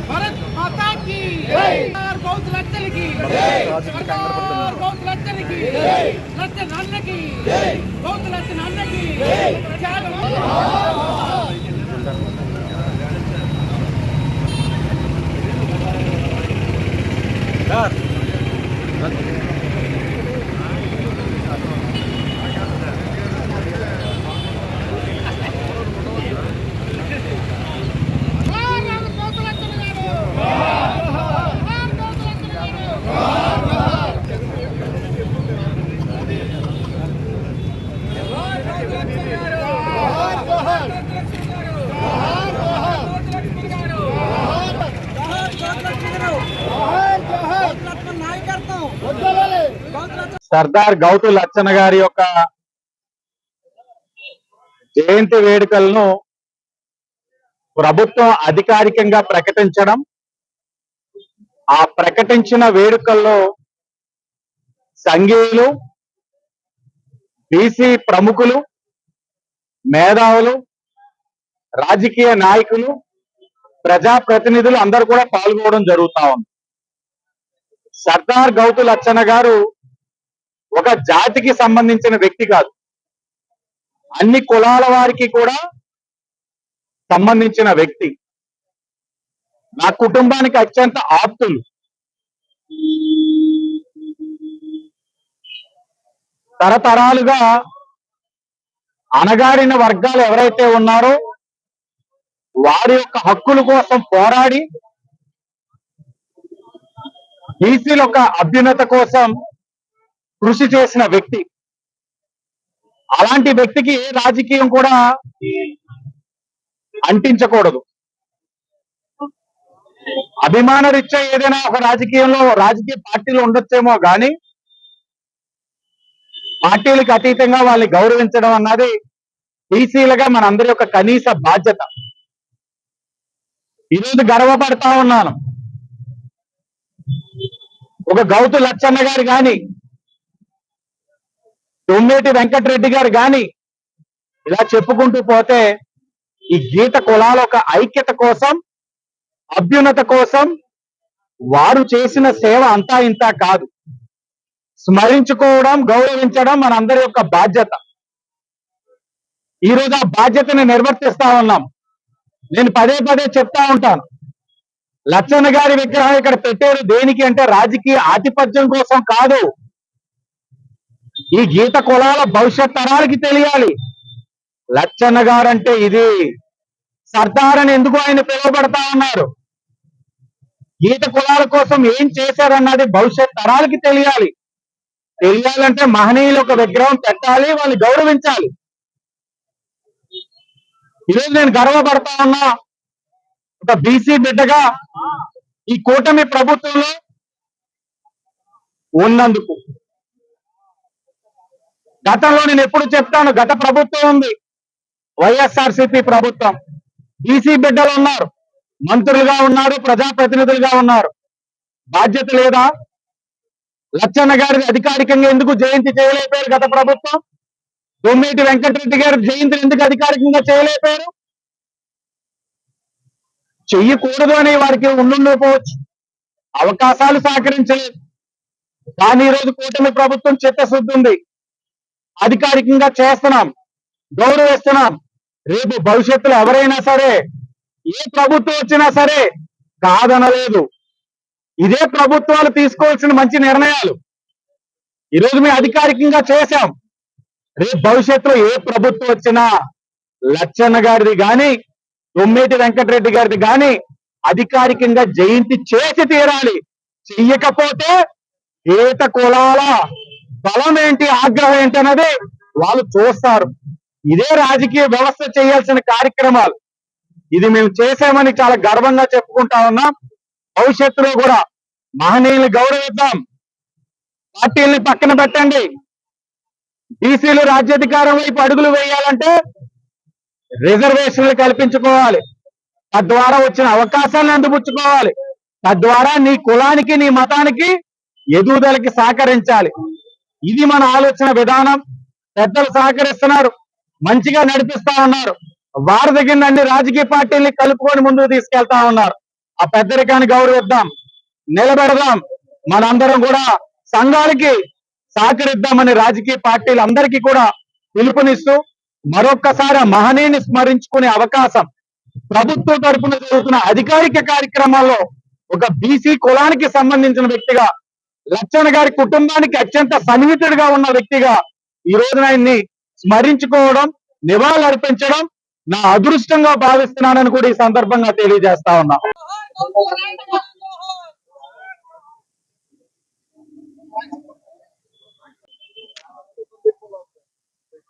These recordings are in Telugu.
भारत माता की बहुत लक्षण की बहुत लक्षण की लक्षण अन्न की बहुत लक्षण अन्न की సర్దార్ గౌతు లచ్చన్న గారి యొక్క జయంతి వేడుకలను ప్రభుత్వం అధికారికంగా ప్రకటించడం, ఆ ప్రకటించిన వేడుకల్లో సంఘీయులు, బీసీ ప్రముఖులు, మేధావులు, రాజకీయ నాయకులు, ప్రజాప్రతినిధులు అందరూ కూడా పాల్గొనడం జరుగుతా ఉంది. సర్దార్ గౌతు లచ్చన్న గారు ఒక జాతికి సంబంధించిన వ్యక్తి కాదు, అన్ని కులాల వారికి కూడా సంబంధించిన వ్యక్తి. నా కుటుంబానికి అత్యంత ఆప్తులు. తరతరాలుగా అణగారిన వర్గాలు ఎవరైతే ఉన్నారో వారి యొక్క హక్కుల కోసం పోరాడి బీసీల యొక్క అభ్యున్నత కోసం కృషి చేసిన వ్యక్తి. అలాంటి వ్యక్తికి ఏ రాజకీయం కూడా అంటించకూడదు. అభిమాన రీత్యా ఏదైనా ఒక రాజకీయ పార్టీలు ఉండొచ్చేమో కానీ పార్టీలకు అతీతంగా వాళ్ళని గౌరవించడం అన్నది బీసీలుగా మనందరి యొక్క కనీస బాధ్యత. ఈరోజు గర్వపడతా ఉన్నాను. ఒక గౌతు లచ్చన్న గారు కానీ, తొమ్మేటి వెంకటరెడ్డి గారు కానీ ఇలా చెప్పుకుంటూ పోతే ఈ గీత కులాల ఒక ఐక్యత కోసం, అభ్యున్నత కోసం వారు చేసిన సేవ అంతా ఇంత కాదు. స్మరించుకోవడం, గౌరవించడం మనందరి యొక్క బాధ్యత. ఈరోజు ఆ బాధ్యతని నిర్వర్తిస్తా ఉన్నాం. నేను పదే పదే చెప్తా ఉంటాను, లచ్చన్న గారి విగ్రహం ఇక్కడ పెట్టారు దేనికి అంటే రాజకీయ ఆధిపత్యం కోసం కాదు. ఈ గీత కులాల భవిష్యత్ తరాలకి తెలియాలి లచ్చన్న గారు అంటే ఇది. సర్దార్ అని ఎందుకు ఆయన పిలువబడతా ఉన్నారు, గీత కులాల కోసం ఏం చేశారన్నది భవిష్యత్ తరాలకి తెలియాలి. తెలియాలంటే మహనీయులు ఒక విగ్రహం పెట్టాలి, వాళ్ళని గౌరవించాలి. ఈరోజు నేను గర్వపడతా ఉన్నా, ఒక బీసీ బిడ్డగా ఈ కూటమి ప్రభుత్వంలో ఉన్నందుకు. గతంలో నేను ఎప్పుడు చెప్తాను, గత ప్రభుత్వం ఉంది, వైఎస్ఆర్సీపీ ప్రభుత్వం. బీసీ బిడ్డలు ఉన్నారు, మంత్రులుగా ఉన్నారు, ప్రజాప్రతినిధులుగా ఉన్నారు. బాధ్యత లేదా? లచ్చన్న గారి అధికారికంగా ఎందుకు జయంతి చేయలేకపోయారు గత ప్రభుత్వం? తొమ్మేటి వెంకటరెడ్డి గారి జయంతిని ఎందుకు అధికారికంగా చేయలేకపోయారు? చెయ్యకూడదు అని వారికి ఉండుండకపోవచ్చు, అవకాశాలు సహకరించలేదు. కానీ ఈరోజు కూటమి ప్రభుత్వం చిత్తశుద్ధి ఉంది, అధికారికంగా చేస్తున్నాం, గౌరవిస్తున్నాం. రేపు భవిష్యత్తులో ఎవరైనా సరే, ఏ ప్రభుత్వం వచ్చినా సరే కాదనలేదు. ఇదే ప్రభుత్వాలు తీసుకోవాల్సిన మంచి నిర్ణయాలు. ఈరోజు మేము అధికారికంగా చేశాం. రేపు భవిష్యత్తులో ఏ ప్రభుత్వం వచ్చినా లచ్చన్న గారిది కానీ, తొమ్మేటి వెంకటరెడ్డి గారిది కానీ అధికారికంగా జయంతి చేసి తీరాలి. చెయ్యకపోతే గీత కులాల బలం ఏంటి, ఆగ్రహం ఏంటి అన్నది వాళ్ళు చూస్తారు. ఇదే రాజకీయ వ్యవస్థ చేయాల్సిన కార్యక్రమాలు. ఇది మేము చేసామని చాలా గర్వంగా చెప్పుకుంటా ఉన్నాం. భవిష్యత్తులో కూడా మహనీయులు గౌరవిద్దాం. పార్టీల్ని పక్కన పెట్టండి. బీసీలు రాజ్యాధికారం వైపు అడుగులు వేయాలంటే రిజర్వేషన్లు కల్పించుకోవాలి. తద్వారా వచ్చిన అవకాశాలను అందిపుచ్చుకోవాలి. తద్వారా నీ కులానికి నీ మతానికి ఎదుగుదలకి సహకరించాలి. ఇది మన ఆలోచన విధానం. పెద్దలు సహకరిస్తున్నారు, మంచిగా నడిపిస్తా ఉన్నారు. వారి దగ్గర అన్ని రాజకీయ పార్టీల్ని కలుపుకొని ముందుకు తీసుకెళ్తా ఉన్నారు. ఆ పెద్దరికాన్ని గౌరవిద్దాం, నిలబెడదాం. మనందరం కూడా సంఘాలకి సహకరిద్దామని రాజకీయ పార్టీలందరికీ కూడా పిలుపునిస్తూ మరొక్కసారి ఆ మహనీయుని స్మరించుకునే అవకాశం ప్రభుత్వం తరపున జరుగుతున్న అధికారిక కార్యక్రమాల్లో ఒక బీసీ కులానికి సంబంధించిన వ్యక్తిగా, లచ్చన్న గారి కుటుంబానికి అత్యంత సన్నిహితుడిగా ఉన్న వ్యక్తిగా ఈ రోజున ఆయన్ని స్మరించుకోవడం, నివాళులు అర్పించడం నా అదృష్టంగా భావిస్తున్నానని కూడా ఈ సందర్భంగా తెలియజేస్తా ఉన్నా.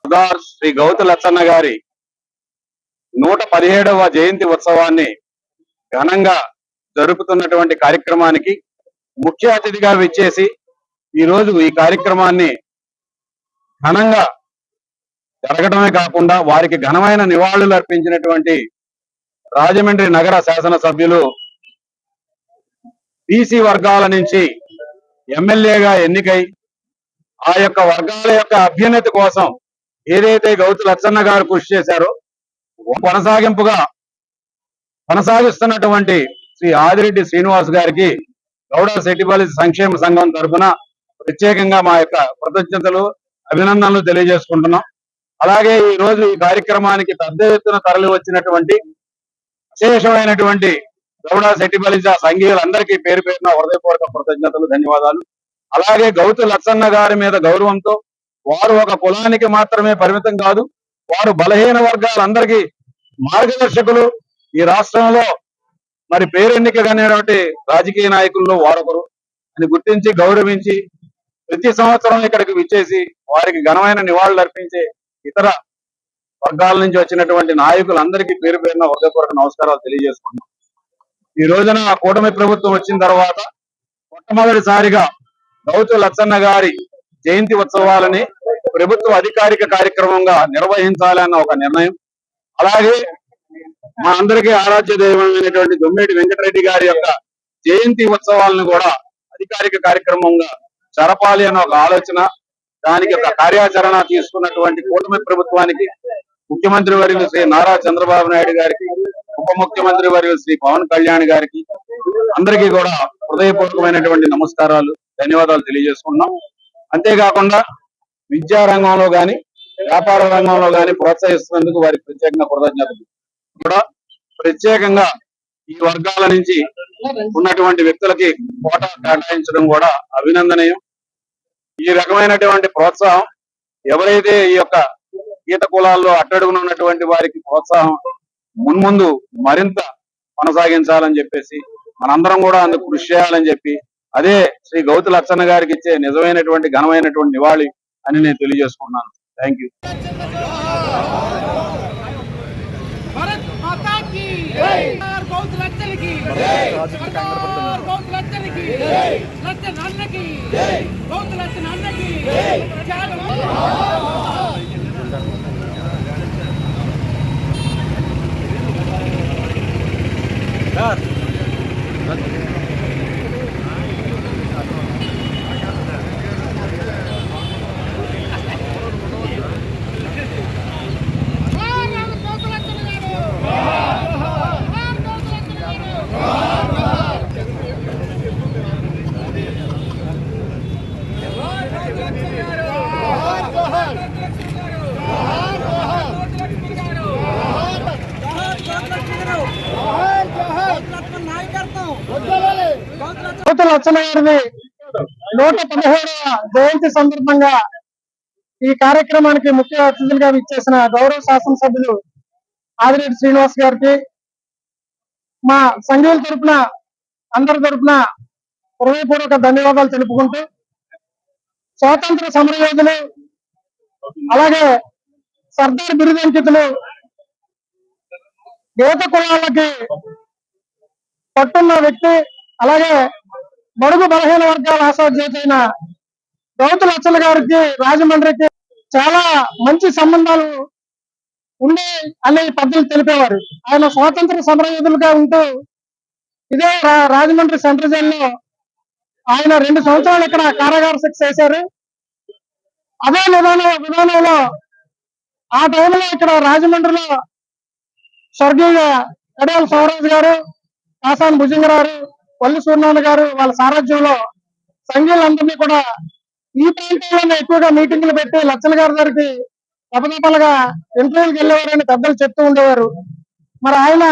సర్దార్ శ్రీ గౌతు లచ్చన్న గారి 117వ జయంతి ఉత్సవాన్ని ఘనంగా జరుపుతున్నటువంటి కార్యక్రమానికి ముఖ్య అతిథిగా విచ్చేసి ఈ రోజు ఈ కార్యక్రమాన్ని ఘనంగా జరగడమే కాకుండా వారికి ఘనమైన నివాళులు అర్పించినటువంటి రాజమండ్రి నగర శాసనసభ్యులు, బీసీ వర్గాల నుంచి ఎమ్మెల్యేగా ఎన్నికై ఆ యొక్క వర్గాల యొక్క అభ్యున్నతి కోసం ఏదైతే గౌతు లచ్చన్న గారు కృషి చేశారో కొనసాగింపుగా కొనసాగిస్తున్నటువంటి శ్రీ ఆదిరెడ్డి శ్రీనివాస్ గారికి గౌడ సెట్టిపల్లి సంక్షేమ సంఘం తరఫున ప్రత్యేకంగా మా యొక్క కృతజ్ఞతలు, అభినందనలు తెలియజేసుకుంటున్నాం. అలాగే ఈ రోజు ఈ కార్యక్రమానికి పెద్ద ఎత్తున తరలి వచ్చినటువంటి విశేషమైనటువంటి గౌడ సెట్టిపల్లి సంఘీయులందరికీ పేరు పేరున హృదయపూర్వక కృతజ్ఞతలు, ధన్యవాదాలు. అలాగే గౌతు లచ్చన్న గారి మీద గౌరవంతో వారు ఒక కులానికి మాత్రమే పరిమితం కాదు, వారు బలహీన వర్గాలందరికీ మార్గదర్శకులు. ఈ రాష్ట్రంలో మరి పేరెన్నికైనటువంటి రాజకీయ నాయకుల్లో వారొకరు అని గుర్తించి గౌరవించి ప్రతి సంవత్సరం ఇక్కడికి విచ్చేసి వారికి ఘనమైన నివాళులు అర్పించే ఇతర వర్గాల నుంచి వచ్చినటువంటి నాయకులందరికీ పేరు పేరున హృదయపూర్వక నమస్కారాలు తెలియజేసుకుంటున్నాం. ఈ రోజున కూటమి ప్రభుత్వం వచ్చిన తర్వాత మొట్టమొదటిసారిగా గౌతు లచ్చన్న గారి జయంతి ఉత్సవాలని ప్రభుత్వ అధికారిక కార్యక్రమంగా నిర్వహించాలన్న ఒక నిర్ణయం, అలాగే మా అందరికీ ఆరాధ్య దైవమైనటువంటి దొమ్మేటి వెంకటరెడ్డి గారి యొక్క జయంతి ఉత్సవాలను కూడా అధికారిక కార్యక్రమంగా జరపాలి అన్న ఒక ఆలోచన, దానికి ఒక కార్యాచరణ తీసుకున్నటువంటి కూటమి ప్రభుత్వానికి ముఖ్యమంత్రి వర్యులు శ్రీ నారా చంద్రబాబు నాయుడు గారికి, ఉప ముఖ్యమంత్రి వర్యులు శ్రీ పవన్ కళ్యాణ్ గారికి అందరికీ కూడా హృదయపూర్వకమైనటువంటి నమస్కారాలు, ధన్యవాదాలు తెలియజేసుకున్నాం. అంతేకాకుండా విద్యా రంగంలో గాని వ్యాపార రంగంలో గాని ప్రోత్సహిస్తున్నందుకు వారికి ప్రత్యేకంగా కృతజ్ఞతలు. కూడా ప్రత్యేకంగా ఈ వర్గాల నుంచి ఉన్నటువంటి వ్యక్తులకి కోటా కేటాయించడం కూడా అభినందనీయం. ఈ రకమైనటువంటి ప్రోత్సాహం ఎవరైతే ఈ యొక్క గీత కులాల్లో అట్టడుగున ఉన్నటువంటి వారికి ప్రోత్సాహం మున్ముందు మరింత కొనసాగించాలని చెప్పేసి మనందరం కూడా అందుకు కృషి చేయాలని చెప్పి అదే శ్రీ గౌతు లచ్చన్న గారికి ఇచ్చే నిజమైనటువంటి ఘనమైనటువంటి నివాళి అని నేను తెలియజేసుకున్నాను. Thank you. भारत माता की गौत लच्छन की गौत लच्छन की लच्छन अन्न की गौत लच्छन अन्न की గౌతు లచ్చన్న గారిని 117వ జయంతి సందర్భంగా ఈ కార్యక్రమానికి ముఖ్య అతిథులుగా విచ్చేసిన గౌరవ శాసనసభ్యులు ఆదిరెడ్డి శ్రీనివాస్ గారికి మా సంఘీయుల తరపున అందరి తరపున హృదయపూర్వక ధన్యవాదాలు తెలుపుకుంటూ, స్వాతంత్ర సమరయోధులు అలాగే సర్దార్ బిరుదంకితులు గీత కులాలకి పట్టున్న వ్యక్తి, అలాగే బడుగు బలహీన వర్గాల ఆశాజ్యోతి అయిన గౌతు లచ్చల గారికి రాజమండ్రికి చాలా మంచి సంబంధాలు ఉండే అనే పెద్దలు తెలిపేవారు. ఆయన స్వాతంత్ర సమరయోధులుగా ఉంటూ ఇదే రాజమండ్రి సెంట్రల్ జైల్లో ఆయన 2 సంవత్సరాలు ఇక్కడ కారాగార శిక్ష చేశారు. అదే విధానంలో ఆ టైంలో ఇక్కడ రాజమండ్రిలో స్వర్గీయ కడియాల శివరాజు గారు, కాసాని భుజంగరావు, వల్లి సూర్యనారాయణ గారు వాళ్ళ సారథ్యంలో సంఘీయులందరినీ కూడా ఈ ప్రాంతంలోనే ఎక్కువగా మీటింగ్లు పెట్టి లచ్చల గారి దగ్గరికి తపతపలుగా ఇంటర్వ్యూకి వెళ్ళేవారని పెద్దలు చెప్తూ ఉండేవారు. మరి ఆయన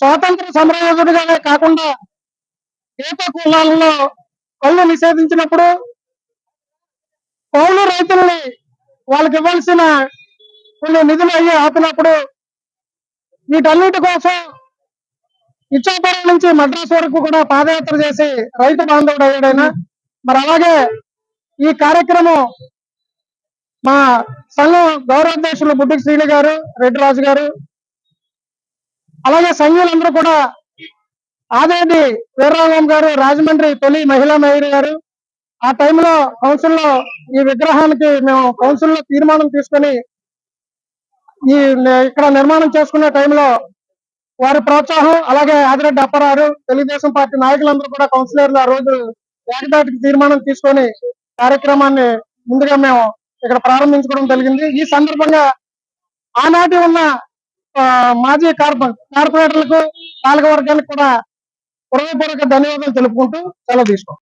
స్వాతంత్ర సమరయోధుడిగానే కాకుండా గీత కులాలలో కళ్ళు నిషేధించినప్పుడు, కౌలు రైతుల్ని వాళ్ళకి ఇవ్వాల్సిన కొన్ని నిధులు అయ్యి ఆపినప్పుడు, వీటన్నిటి కోసం ఇచ్చాపురం నుంచి మద్రాసు వరకు కూడా పాదయాత్ర చేసి రైతు బాంధవుడు అయ్యాడైనా. మరి అలాగే ఈ కార్యక్రమం మా సంఘం గౌరవాధ్యక్షులు బుడ్డికి శ్రీని గారు, రెడ్డి రాజు గారు, అలాగే సంఘీయులందరూ కూడా ఆదేటి వీరరాఘవం గారు, రాజమండ్రి తొలి మహిళా మేయర్ గారు, ఆ టైంలో కౌన్సిల్లో ఈ విగ్రహానికి మేము కౌన్సిల్లో తీర్మానం తీసుకొని ఇక్కడ నిర్మాణం చేసుకునే టైంలో వారి ప్రోత్సాహం, అలాగే ఆదిరెడ్డి అప్పారావు, తెలుగుదేశం పార్టీ నాయకులందరూ కూడా కౌన్సిలర్లు ఆ రోజు ఏకదాటికి తీర్మానం తీసుకొని కార్యక్రమాన్ని ముందుగా మేము ఇక్కడ ప్రారంభించుకోవడం జరిగింది. ఈ సందర్భంగా ఆనాటి ఉన్న మాజీ కార్పొరేటర్లకు, పాలక వర్గాలకు కూడా హృదయపూర్వక ధన్యవాదాలు తెలుపుకుంటూ సెలవు తీసుకోం.